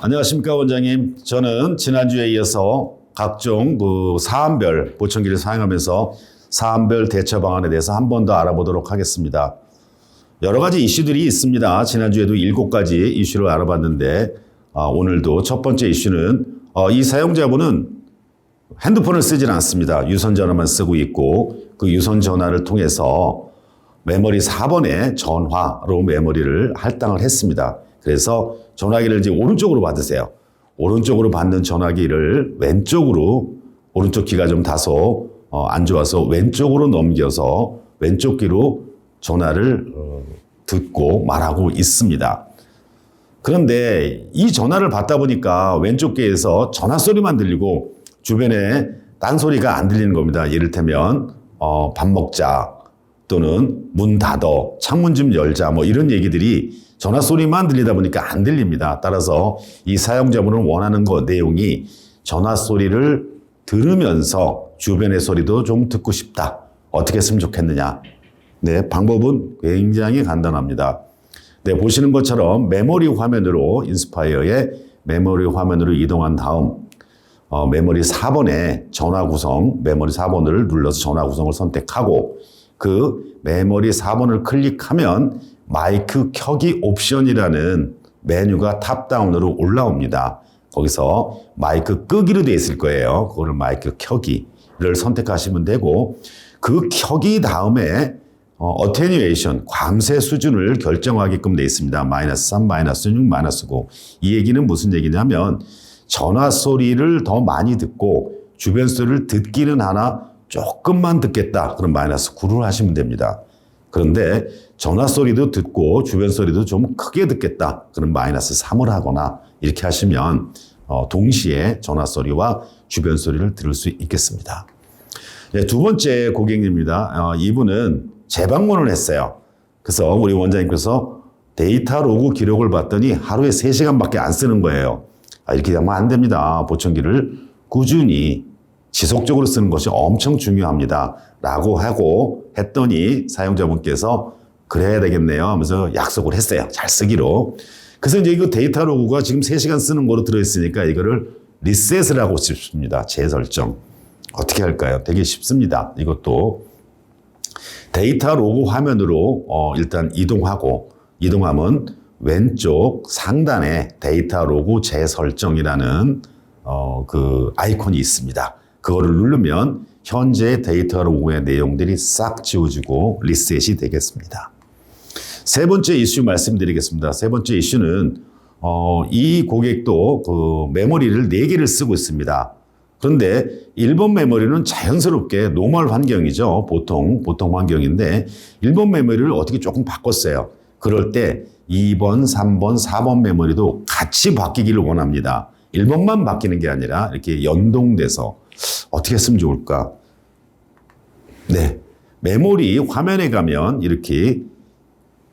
안녕하십니까, 원장님. 저는 지난주에 이어서 각종 사안별 보청기를 사용하면서 사안별 대처 방안에 대해서 한 번 더 알아보도록 하겠습니다. 여러 가지 이슈들이 있습니다. 지난주에도 7가지 이슈를 알아봤는데 오늘도 첫 번째 이슈는 이 사용자분은 핸드폰을 쓰질 않습니다. 유선전화만 쓰고 있고 그 유선전화를 통해서 메모리 4번에 전화로 메모리를 할당을 했습니다. 그래서 전화기를 이제 오른쪽으로 받으세요. 오른쪽으로 받는 전화기를 오른쪽 귀가 좀 다소 안 좋아서 왼쪽으로 넘겨서 왼쪽 귀로 전화를 듣고 말하고 있습니다. 그런데 이 전화를 받다 보니까 왼쪽 귀에서 전화 소리만 들리고 주변에 딴 소리가 안 들리는 겁니다. 이를테면 밥 먹자 또는 문 닫어, 창문 좀 열자 뭐 이런 얘기들이 전화 소리만 들리다 보니까 안 들립니다. 따라서 이 사용자분은 원하는 내용이 전화 소리를 들으면서 주변의 소리도 좀 듣고 싶다. 어떻게 했으면 좋겠느냐. 네, 방법은 굉장히 간단합니다. 네, 보시는 것처럼 메모리 화면으로 인스파이어의 메모리 화면으로 이동한 다음 메모리 4번에 전화 구성, 메모리 4번을 눌러서 전화 구성을 선택하고 그 메모리 4번을 클릭하면 마이크 켜기 옵션이라는 메뉴가 탑다운으로 올라옵니다. 거기서 마이크 끄기로 되어 있을 거예요. 그거를 마이크 켜기를 선택하시면 되고 그 켜기 다음에 어테뉴에이션, 감쇄 수준을 결정하게끔 되어 있습니다. -3, -6, -9. 이 얘기는 무슨 얘기냐면 전화 소리를 더 많이 듣고 주변 소리를 듣기는 하나 조금만 듣겠다. 그럼 -9를 하시면 됩니다. 그런데 전화 소리도 듣고 주변 소리도 좀 크게 듣겠다. 그럼 -3을 하거나 이렇게 하시면 동시에 전화 소리와 주변 소리를 들을 수 있겠습니다. 네, 두 번째 고객님입니다. 이분은 재방문을 했어요. 그래서 우리 원장님께서 데이터 로그 기록을 봤더니 하루에 3시간밖에 안 쓰는 거예요. 이렇게 하면 안 됩니다. 보청기를 꾸준히 지속적으로 쓰는 것이 엄청 중요합니다. 라고 하고 했더니 사용자분께서 그래야 되겠네요 하면서 약속을 했어요. 잘 쓰기로. 그래서 이제 이거 데이터 로그가 지금 3시간 쓰는 거로 들어있으니까 이거를 리셋을 하고 싶습니다. 재설정. 어떻게 할까요? 되게 쉽습니다. 이것도 데이터 로그 화면으로 일단 이동하면 왼쪽 상단에 데이터 로그 재설정이라는 그 아이콘이 있습니다. 그거를 누르면 현재 데이터 로그의 내용들이 싹 지워지고 리셋이 되겠습니다. 세 번째 이슈 말씀드리겠습니다. 세 번째 이슈는 이 고객도 그 메모리를 4개를 쓰고 있습니다. 그런데 1번 메모리는 자연스럽게 노멀 환경이죠. 보통 환경인데 1번 메모리를 어떻게 조금 바꿨어요. 그럴 때 2번, 3번, 4번 메모리도 같이 바뀌기를 원합니다. 1번만 바뀌는 게 아니라 이렇게 연동돼서 어떻게 했으면 좋을까? 네. 메모리 화면에 가면 이렇게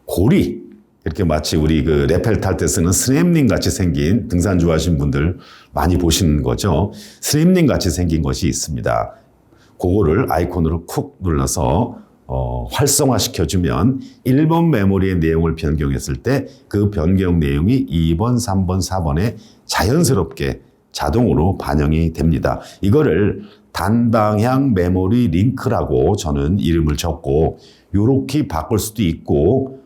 고리, 이렇게 마치 우리 그 레펠 탈 때 쓰는 스냅링 같이 생긴 등산 좋아하시는 분들 많이 보시는 거죠. 스냅링 같이 생긴 것이 있습니다. 그거를 아이콘으로 쿡 눌러서 활성화시켜주면 1번 메모리의 내용을 변경했을 때 그 변경 내용이 2번, 3번, 4번에 자연스럽게 자동으로 반영이 됩니다. 이거를 단방향 메모리 링크라고 저는 이름을 적고 요렇게 바꿀 수도 있고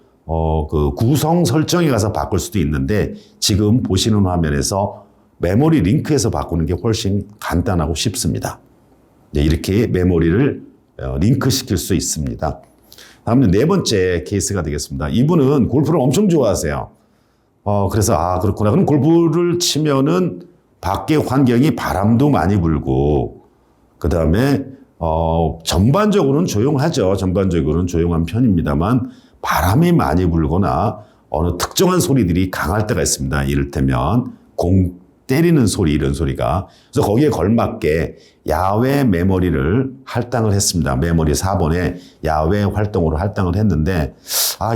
그 구성 설정에 가서 바꿀 수도 있는데 지금 보시는 화면에서 메모리 링크에서 바꾸는 게 훨씬 간단하고 쉽습니다. 네, 이렇게 메모리를 링크 시킬 수 있습니다. 다음은 네 번째 케이스가 되겠습니다. 이분은 골프를 엄청 좋아하세요. 그래서 그렇구나. 그럼 골프를 치면은 밖의 환경이 바람도 많이 불고 그 다음에 전반적으로는 조용하죠. 전반적으로는 조용한 편입니다만 바람이 많이 불거나 어느 특정한 소리들이 강할 때가 있습니다. 이를테면 공 때리는 소리, 이런 소리가. 그래서 거기에 걸맞게 야외 메모리를 할당을 했습니다. 메모리 4번에 야외 활동으로 할당을 했는데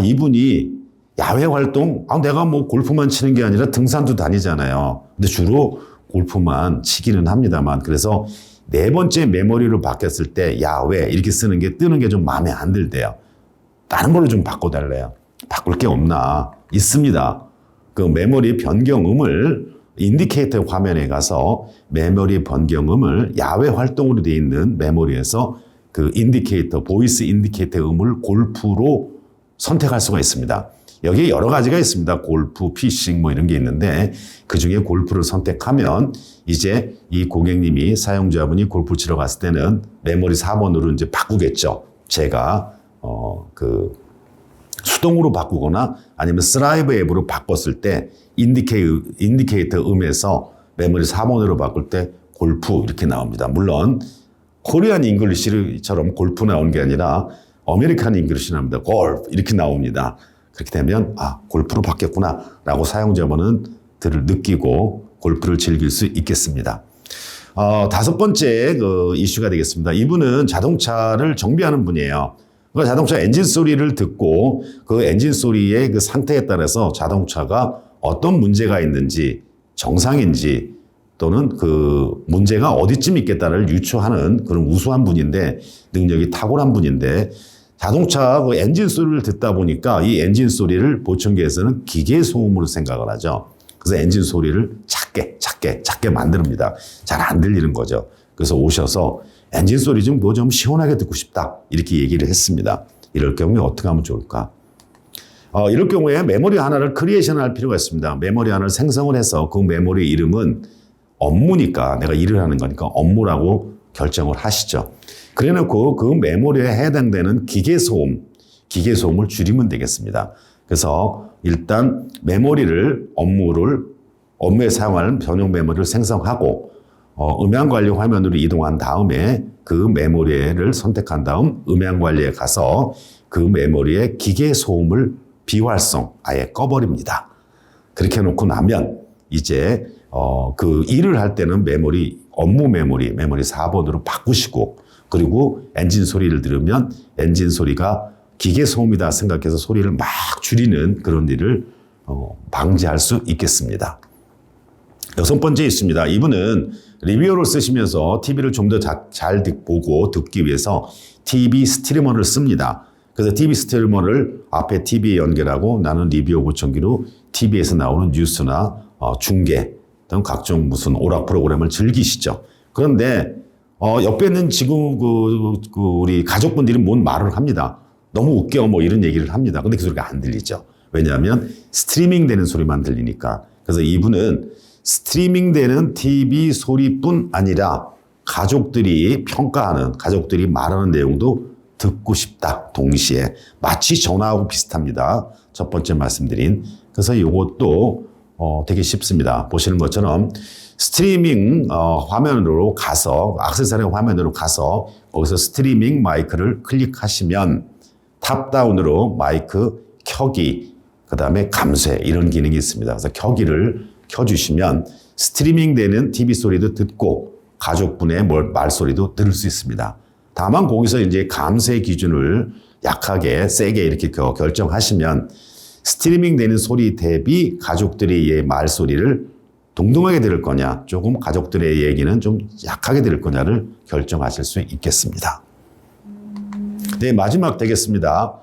이분이 야외 활동, 내가 뭐 골프만 치는 게 아니라 등산도 다니잖아요. 근데 주로 골프만 치기는 합니다만 그래서 네 번째 메모리로 바뀌었을 때 야외 이렇게 쓰는 게 뜨는 게 좀 마음에 안 들대요. 다른 걸로 좀 바꿔달래요. 바꿀 게 없나? 있습니다. 그 메모리 변경음을 인디케이터 화면에 가서 메모리 변경음을 야외 활동으로 되어 있는 메모리에서 그 인디케이터, 보이스 인디케이터 음을 골프로 선택할 수가 있습니다. 여기에 여러 가지가 있습니다. 골프, 피싱 뭐 이런 게 있는데 그중에 골프를 선택하면 이제 이 고객님이 사용자분이 골프 치러 갔을 때는 메모리 4번으로 이제 바꾸겠죠. 제가 수동으로 바꾸거나 아니면 슬라이브 앱으로 바꿨을 때 인디케이터 음에서 메모리 4번으로 바꿀 때 골프 이렇게 나옵니다. 물론 코리안 잉글리시처럼 골프 나오는 게 아니라 아메리칸 잉글리시 나옵니다. 골프 이렇게 나옵니다. 그렇게 되면 골프로 바뀌었구나 라고 사용자분은 느끼고 골프를 즐길 수 있겠습니다. 다섯 번째 이슈가 되겠습니다. 이분은 자동차를 정비하는 분이에요. 그 자동차 엔진 소리를 듣고 그 엔진 소리의 그 상태에 따라서 자동차가 어떤 문제가 있는지 정상인지 또는 그 문제가 어디쯤 있겠다를 유추하는 그런 우수한 분인데 능력이 탁월한 분인데 자동차 그 엔진 소리를 듣다 보니까 이 엔진 소리를 보청기에서는 기계 소음으로 생각을 하죠. 그래서 엔진 소리를 작게 만듭니다. 잘 안 들리는 거죠. 그래서 오셔서 엔진 소리 좀 시원하게 듣고 싶다. 이렇게 얘기를 했습니다. 이럴 경우에 어떻게 하면 좋을까? 이럴 경우에 메모리 하나를 크리에이션 할 필요가 있습니다. 메모리 하나를 생성을 해서 그 메모리 이름은 업무니까 내가 일을 하는 거니까 업무라고 결정을 하시죠. 그래 놓고 그 메모리에 해당되는 기계소음을 줄이면 되겠습니다. 그래서 일단 메모리를 업무에 사용하는 전용 메모리를 생성하고 음향관리 화면으로 이동한 다음에 그 메모리를 선택한 다음 음향관리에 가서 그 메모리의 기계소음을 비활성 아예 꺼버립니다. 그렇게 해놓고 나면 이제 그 일을 할 때는 업무 메모리 4번으로 바꾸시고 그리고 엔진 소리를 들으면 엔진 소리가 기계 소음이다 생각해서 소리를 막 줄이는 그런 일을 방지할 수 있겠습니다. 여섯 번째 있습니다. 이분은 리뷰어를 쓰시면서 TV를 좀 더 잘 보고 듣기 위해서 TV 스트리머를 씁니다. 그래서 TV 스트리머를 앞에 TV에 연결하고 나는 리뷰어 보청기로 TV에서 나오는 뉴스나 중계 등 각종 무슨 오락 프로그램을 즐기시죠. 그런데 옆에 있는 지금 우리 가족분들이 뭔 말을 합니다. 너무 웃겨 뭐 이런 얘기를 합니다. 근데 그 소리가 안 들리죠. 왜냐하면 스트리밍 되는 소리만 들리니까. 그래서 이분은 스트리밍 되는 TV 소리뿐 아니라 가족들이 말하는 내용도 듣고 싶다. 동시에 마치 전화하고 비슷합니다. 첫 번째 말씀드린. 그래서 이것도 되게 쉽습니다. 보시는 것처럼 스트리밍 화면으로 가서 액세서리 화면으로 가서 거기서 스트리밍 마이크를 클릭하시면 탑다운으로 마이크 켜기 그다음에 감쇄 이런 기능이 있습니다. 그래서 켜기를 켜주시면 스트리밍 되는 TV 소리도 듣고 가족분의 말소리도 들을 수 있습니다. 다만 거기서 이제 감쇄 기준을 약하게 세게 이렇게 결정하시면 스트리밍 되는 소리 대비 가족들의 이 말소리를 동등하게 들을 거냐, 조금 가족들의 얘기는 좀 약하게 들을 거냐를 결정하실 수 있겠습니다. 네, 마지막 되겠습니다.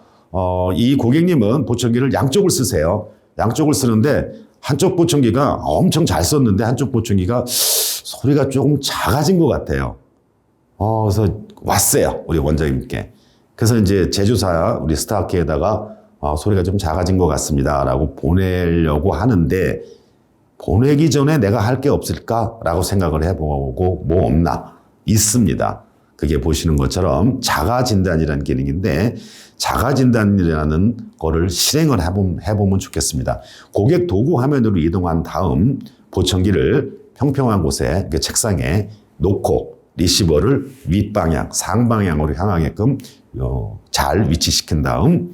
이 고객님은 보청기를 양쪽을 쓰세요. 양쪽을 쓰는데 한쪽 보청기가 엄청 잘 썼는데 한쪽 보청기가 소리가 조금 작아진 것 같아요. 그래서 왔어요. 우리 원장님께. 그래서 이제 제조사 우리 스타키에다가 소리가 좀 작아진 것 같습니다. 라고 보내려고 하는데 보내기 전에 내가 할 게 없을까라고 생각을 해보고 뭐 없나? 있습니다. 그게 보시는 것처럼 자가 진단이라는 기능인데 자가 진단이라는 거를 실행을 해보면 좋겠습니다. 고객 도구 화면으로 이동한 다음 보청기를 평평한 곳에 책상에 놓고 리시버를 윗방향, 상방향으로 향하게끔 잘 위치시킨 다음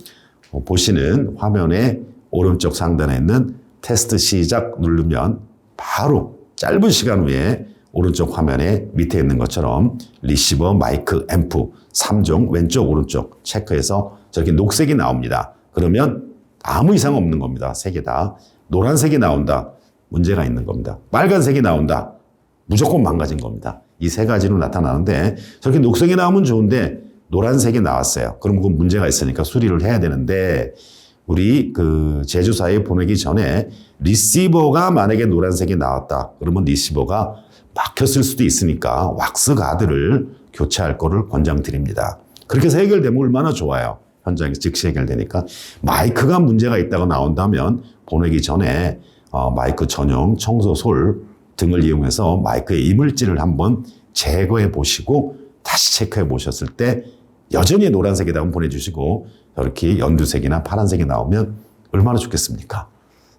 보시는 화면의 오른쪽 상단에 있는 테스트 시작 누르면 바로 짧은 시간 후에 오른쪽 화면에 밑에 있는 것처럼 리시버, 마이크, 앰프 3종 왼쪽 오른쪽 체크해서 저렇게 녹색이 나옵니다. 그러면 아무 이상 없는 겁니다. 세 개 다. 노란색이 나온다. 문제가 있는 겁니다. 빨간색이 나온다. 무조건 망가진 겁니다. 이 세 가지로 나타나는데 저렇게 녹색이 나오면 좋은데 노란색이 나왔어요. 그럼 그 문제가 있으니까 수리를 해야 되는데 우리 그 제조사에 보내기 전에 리시버가 만약에 노란색이 나왔다. 그러면 리시버가 막혔을 수도 있으니까 왁스 가드를 교체할 거를 권장드립니다. 그렇게 해서 해결되면 얼마나 좋아요. 현장에서 즉시 해결되니까. 마이크가 문제가 있다고 나온다면 보내기 전에 마이크 전용 청소솔 등을 이용해서 마이크의 이물질을 한번 제거해 보시고 다시 체크해 보셨을 때 여전히 노란색이라고 보내주시고 이렇게 연두색이나 파란색이 나오면 얼마나 좋겠습니까?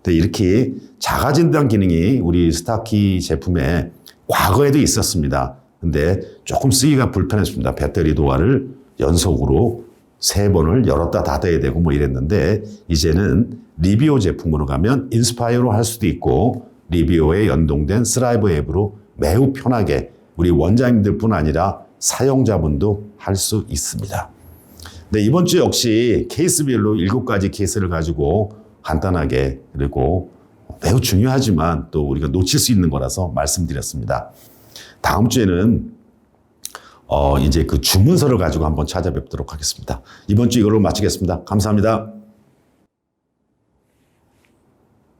근데 이렇게 자가진단 기능이 우리 스타키 제품에 과거에도 있었습니다. 근데 조금 쓰기가 불편했습니다. 배터리 도화를 연속으로 3번을 열었다 닫아야 되고 뭐 이랬는데 이제는 리비오 제품으로 가면 인스파이어로 할 수도 있고 리비오에 연동된 스라이브 앱으로 매우 편하게 우리 원장님들뿐 아니라 사용자분도 할 수 있습니다. 네, 이번 주 역시 케이스별로 7가지 케이스를 가지고 간단하게 그리고 매우 중요하지만 또 우리가 놓칠 수 있는 거라서 말씀드렸습니다. 다음 주에는 이제 그 주문서를 가지고 한번 찾아뵙도록 하겠습니다. 이번 주 이걸로 마치겠습니다. 감사합니다.